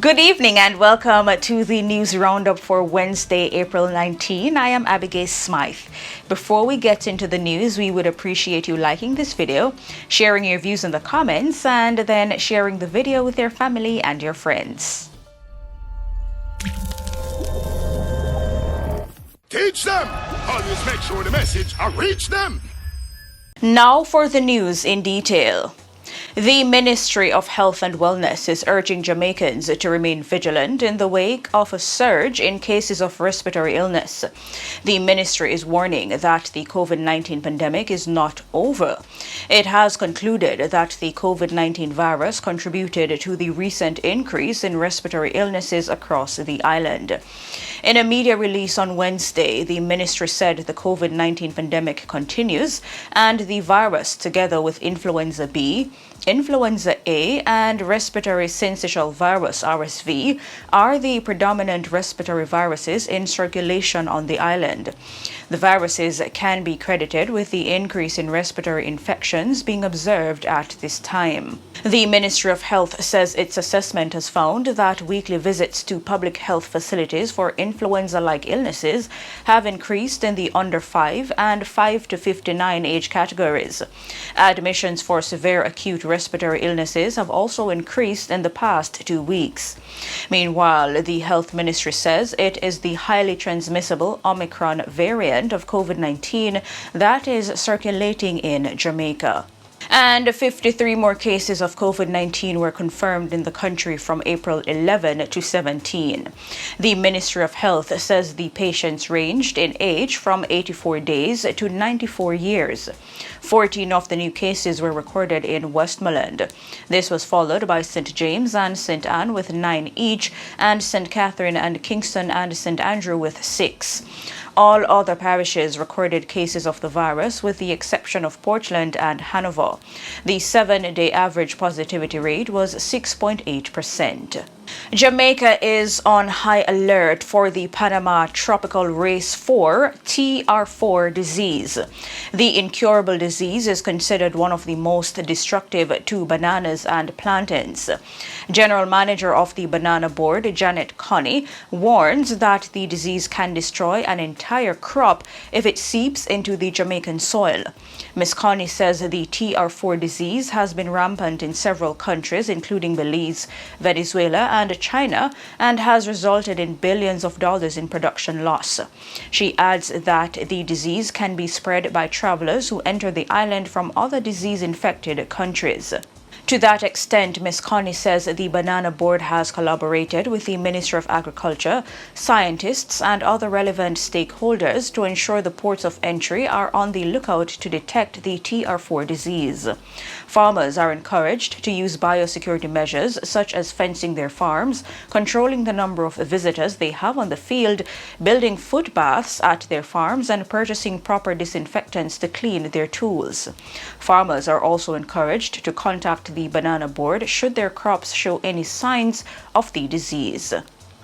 Good evening and welcome to the news roundup for Wednesday, April 19. I am Abigail Smythe. Before we get into the news, we would appreciate you liking this video, sharing your views in the comments, and then sharing the video with your family and your friends. Teach them! Always make sure the message reach them! Now for the news in detail. The Ministry of Health and Wellness is urging Jamaicans to remain vigilant in the wake of a surge in cases of respiratory illness. The ministry is warning that the COVID-19 pandemic is not over. It has concluded that the COVID-19 virus contributed to the recent increase in respiratory illnesses across the island. In a media release on Wednesday, the ministry said the COVID-19 pandemic continues and the virus, together with influenza B, influenza A, and respiratory syncytial virus RSV, are the predominant respiratory viruses in circulation on the island. The viruses can be credited with the increase in respiratory infections being observed at this time. The Ministry of Health says its assessment has found that weekly visits to public health facilities for influenza-like illnesses have increased in the under 5 and 5 to 59 age categories. Admissions for severe acute respiratory illnesses have also increased in the past 2 weeks. Meanwhile, the Health Ministry says it is the highly transmissible Omicron variant of COVID-19 that is circulating in Jamaica. And 53 more cases of COVID-19 were confirmed in the country from April 11 to 17. The Ministry of Health says the patients ranged in age from 84 days to 94 years. 14 of the new cases were recorded in Westmoreland. This was followed by St. James and St. Anne with 9 each, and St. Catherine and Kingston and St. Andrew with 6. All other parishes recorded cases of the virus with the exception of Portland and Hanover. The 7-day average positivity rate was 6.8%. Jamaica is on high alert for the Panama Tropical Race 4 TR4 disease. The incurable disease is considered one of the most destructive to bananas and plantains. General Manager of the Banana Board, Janet Connie, warns that the disease can destroy an entire crop if it seeps into the Jamaican soil. Ms. Connie says the TR4 disease has been rampant in several countries, including Belize, Venezuela, and China, and has resulted in billions of dollars in production loss. She adds that the disease can be spread by travelers who enter the island from other disease-infected countries. To that extent, Ms. Connie says the Banana Board has collaborated with the Ministry of Agriculture, scientists, and other relevant stakeholders to ensure the ports of entry are on the lookout to detect the TR4 disease. Farmers are encouraged to use biosecurity measures such as fencing their farms, controlling the number of visitors they have on the field, building foot baths at their farms, and purchasing proper disinfectants to clean their tools. Farmers are also encouraged to contact the Banana Board should their crops show any signs of the disease.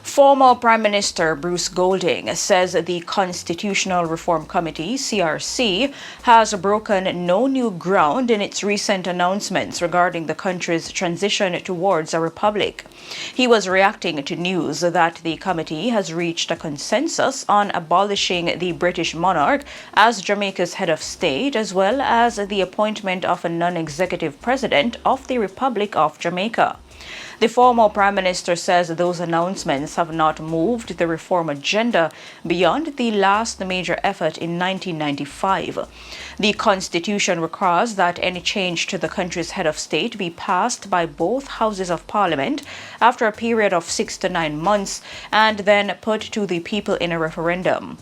Former Prime Minister Bruce Golding says the Constitutional Reform Committee, CRC, has broken no new ground in its recent announcements regarding the country's transition towards a republic. He was reacting to news that the committee has reached a consensus on abolishing the British monarch as Jamaica's head of state, as well as the appointment of a non-executive president of the Republic of Jamaica. The former Prime Minister says those announcements have not moved the reform agenda beyond the last major effort in 1995. The Constitution requires that any change to the country's head of state be passed by both houses of Parliament after a period of 6 to 9 months and then put to the people in a referendum.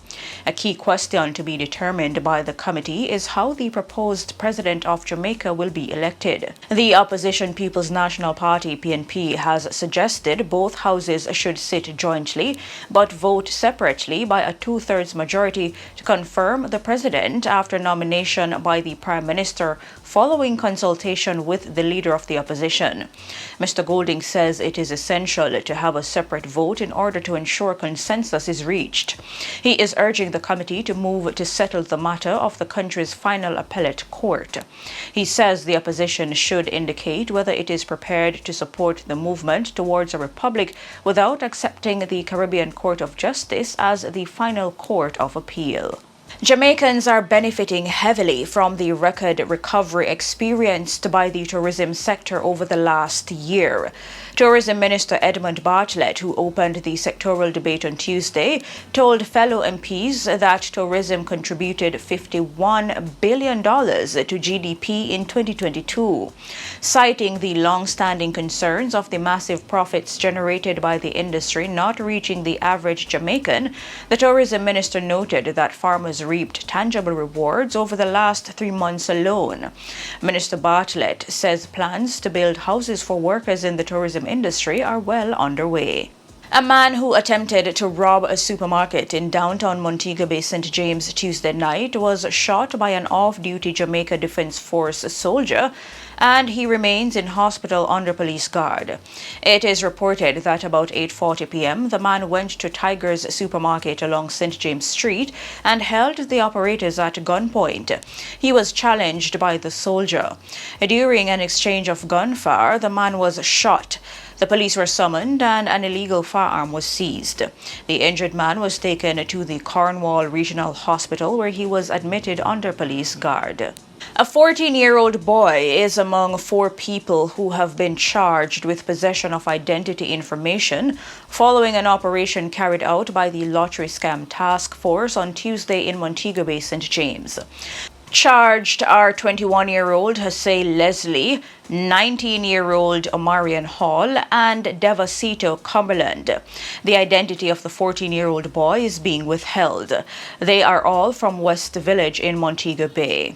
A key question to be determined by the committee is how the proposed president of Jamaica will be elected. The opposition People's National Party, PNP, has suggested both houses should sit jointly but vote separately by a 2/3 majority to confirm the president after nomination by the Prime Minister following consultation with the leader of the opposition. Mr. Golding says it is essential to have a separate vote in order to ensure consensus is reached. He is urging the committee to move to settle the matter of the country's final appellate court. He says the opposition should indicate whether it is prepared to support the movement towards a republic without accepting the Caribbean Court of Justice as the final court of appeal. Jamaicans are benefiting heavily from the record recovery experienced by the tourism sector over the last year. Tourism Minister Edmund Bartlett, who opened the sectoral debate on Tuesday, told fellow MPs that tourism contributed $51 billion to GDP in 2022. Citing the long-standing concerns of the massive profits generated by the industry not reaching the average Jamaican, the tourism minister noted that farmers reaped tangible rewards over the last 3 months alone. Minister Bartlett says plans to build houses for workers in the tourism industry are well underway. A man who attempted to rob a supermarket in downtown Montego Bay, St. James Tuesday night was shot by an off-duty Jamaica Defense Force soldier, and he remains in hospital under police guard. It is reported that about 8:40 p.m. the man went to Tiger's supermarket along St. James Street and held the operators at gunpoint. He was challenged by the soldier. During an exchange of gunfire, the man was shot. The police were summoned and an illegal firearm was seized. The injured man was taken to the Cornwall Regional Hospital where he was admitted under police guard. A 14-year-old boy is among 4 people who have been charged with possession of identity information following an operation carried out by the Lottery Scam Task Force on Tuesday in Montego Bay, St. James. Charged are 21-year-old Jose Leslie, 19-year-old Omarion Hall, and Devasito Cumberland. The identity of the 14-year-old boy is being withheld. They are all from West Village in Montego Bay.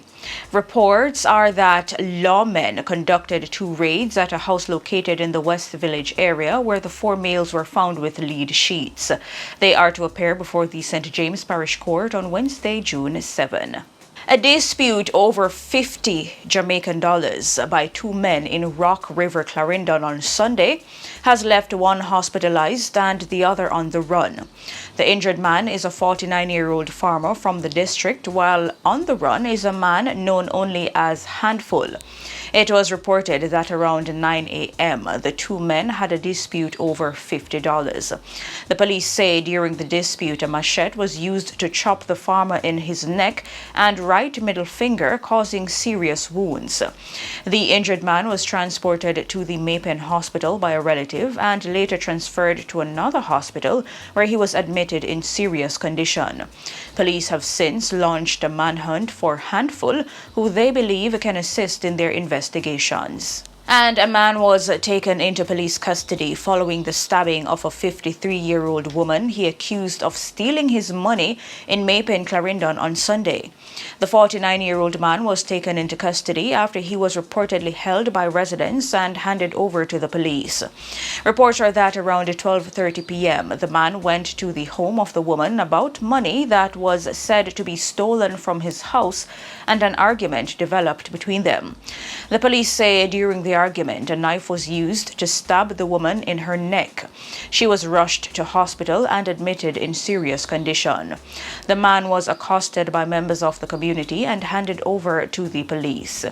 Reports are that lawmen conducted 2 raids at a house located in the West Village area where the 4 males were found with lead sheets. They are to appear before the St. James Parish Court on Wednesday, June 7. A dispute over $50 Jamaican by 2 men in Rock River, Clarendon on Sunday has left one hospitalized and the other on the run. The injured man is a 49-year-old farmer from the district, while on the run is a man known only as Handful. It was reported that around 9 a.m. the 2 men had a dispute over $50. The police say during the dispute a machete was used to chop the farmer in his neck and right middle finger, causing serious wounds. The injured man was transported to the Maypen Hospital by a relative and later transferred to another hospital where he was admitted in serious condition. Police have since launched a manhunt for Handful, who they believe can assist in their investigations. And a man was taken into police custody following the stabbing of a 53-year-old woman he accused of stealing his money in Maypen, Clarendon on Sunday. The 49-year-old man was taken into custody after he was reportedly held by residents and handed over to the police. Reports are that around 12:30 p.m. the man went to the home of the woman about money that was said to be stolen from his house, and an argument developed between them. The police say during the argument, a knife was used to stab the woman in her neck. She was rushed to hospital and admitted in serious condition. The man was accosted by members of the community and handed over to the police.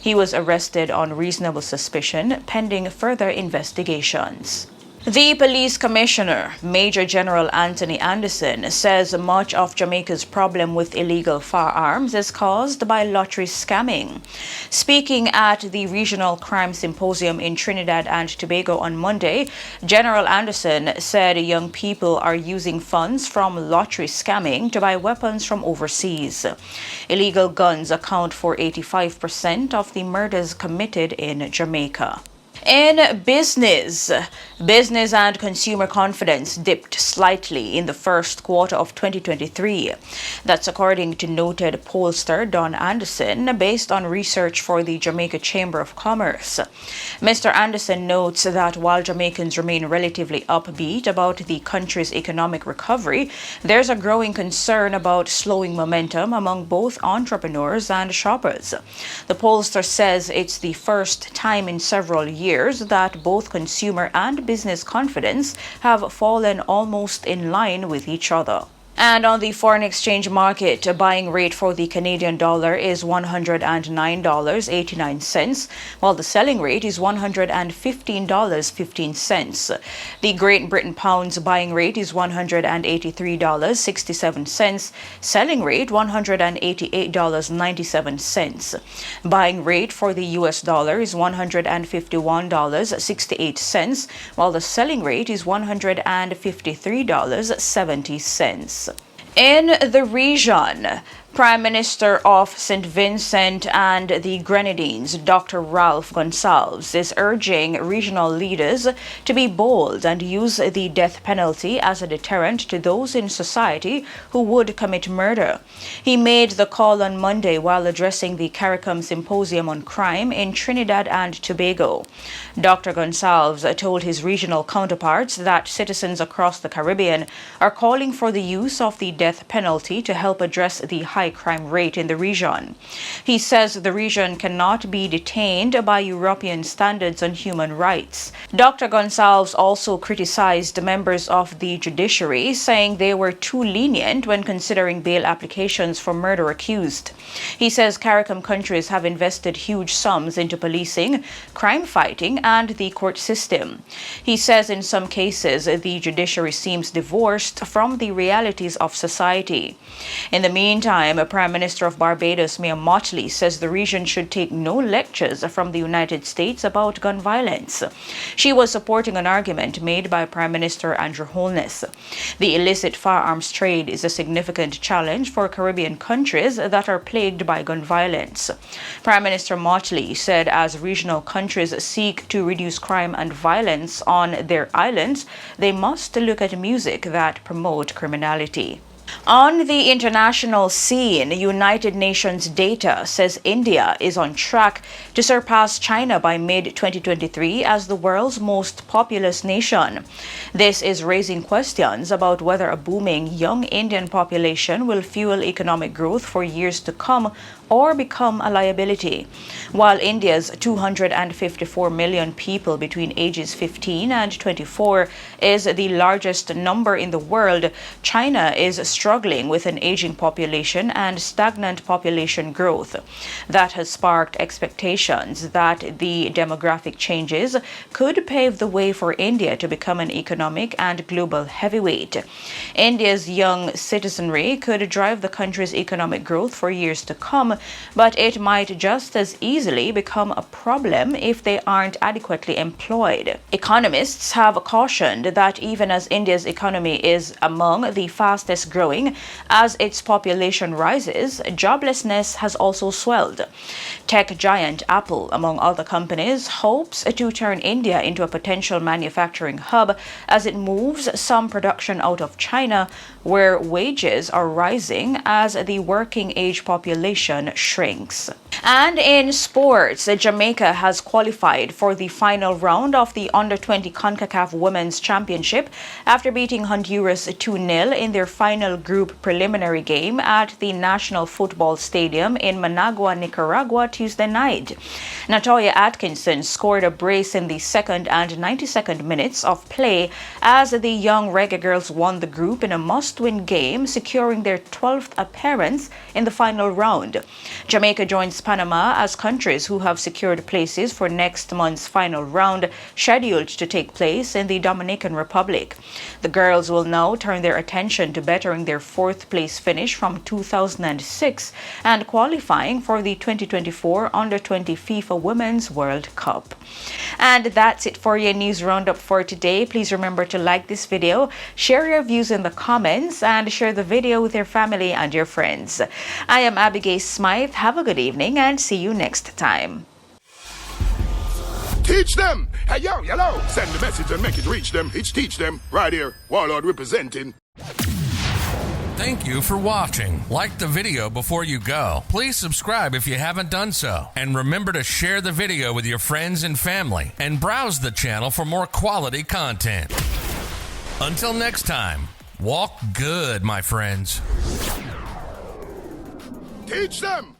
He was arrested on reasonable suspicion, pending further investigations. The police commissioner, Major General Anthony Anderson, says much of Jamaica's problem with illegal firearms is caused by lottery scamming. Speaking at the Regional Crime Symposium in Trinidad and Tobago on Monday, General Anderson said young people are using funds from lottery scamming to buy weapons from overseas. Illegal guns account for 85% of the murders committed in Jamaica. In business and consumer confidence dipped slightly in the first quarter of 2023. That's according to noted pollster Don Anderson, based on research for the Jamaica Chamber of Commerce. Mr. Anderson notes that while Jamaicans remain relatively upbeat about the country's economic recovery, there's a growing concern about slowing momentum among both entrepreneurs and shoppers. The pollster says it's the first time in several years that both consumer and business confidence have fallen almost in line with each other. And on the foreign exchange market, a buying rate for the Canadian dollar is $109.89, while the selling rate is $115.15. The Great Britain pound's buying rate is $183.67, selling rate $188.97. Buying rate for the US dollar is $151.68, while the selling rate is $153.70. In the region, Prime Minister of St. Vincent and the Grenadines, Dr. Ralph Gonsalves, is urging regional leaders to be bold and use the death penalty as a deterrent to those in society who would commit murder. He made the call on Monday while addressing the CARICOM Symposium on Crime in Trinidad and Tobago. Dr. Gonsalves told his regional counterparts that citizens across the Caribbean are calling for the use of the death penalty to help address the high crime rate in the region. He says the region cannot be detained by European standards on human rights. Dr. Gonsalves also criticized members of the judiciary, saying they were too lenient when considering bail applications for murder accused. He says CARICOM countries have invested huge sums into policing, crime fighting, and the court system. He says in some cases the judiciary seems divorced from the realities of society. In the meantime, Prime Minister of Barbados, Mia Mottley, says the region should take no lectures from the United States about gun violence. She was supporting an argument made by Prime Minister Andrew Holness. The illicit firearms trade is a significant challenge for Caribbean countries that are plagued by gun violence. Prime Minister Mottley said as regional countries seek to reduce crime and violence on their islands, they must look at music that promote criminality. On the international scene, United Nations data says India is on track to surpass China by mid-2023 as the world's most populous nation. This is raising questions about whether a booming young Indian population will fuel economic growth for years to come or become a liability. While India's 254 million people between ages 15 and 24 is the largest number in the world, China is struggling with an aging population and stagnant population growth. That has sparked expectations that the demographic changes could pave the way for India to become an economic and global heavyweight. India's young citizenry could drive the country's economic growth for years to come, but it might just as easily become a problem if they aren't adequately employed. Economists have cautioned that even as India's economy is among the fastest growing, as its population rises, joblessness has also swelled. Tech giant Apple, among other companies, hopes to turn India into a potential manufacturing hub as it moves some production out of China, where wages are rising as the working age population shrinks. And in sports, Jamaica has qualified for the final round of the Under-20 CONCACAF Women's Championship after beating Honduras 2-0 in their final group preliminary game at the National Football Stadium in Managua, Nicaragua, Tuesday night. Natoya Atkinson scored a brace in the second and 92nd minutes of play as the young Reggae Girls won the group in a must-win game, securing their 12th appearance in the final round. Jamaica joins Panama as countries who have secured places for next month's final round, scheduled to take place in the Dominican Republic. The girls will now turn their attention to bettering their fourth-place finish from 2006 and qualifying for the 2024 Under-20 FIFA Women's World Cup. And that's it for your news roundup for today. Please remember to like this video, share your views in the comments, and share the video with your family and your friends. I am Abigail Smythe. Have a good evening and see you next time. Teach them! Hey, yo, hello! Send the message and make it reach them. It's teach them. Right here, Warlord representing. Thank you for watching. Like the video before you go. Please subscribe if you haven't done so. And remember to share the video with your friends and family. And browse the channel for more quality content. Until next time, walk good, my friends. Teach them!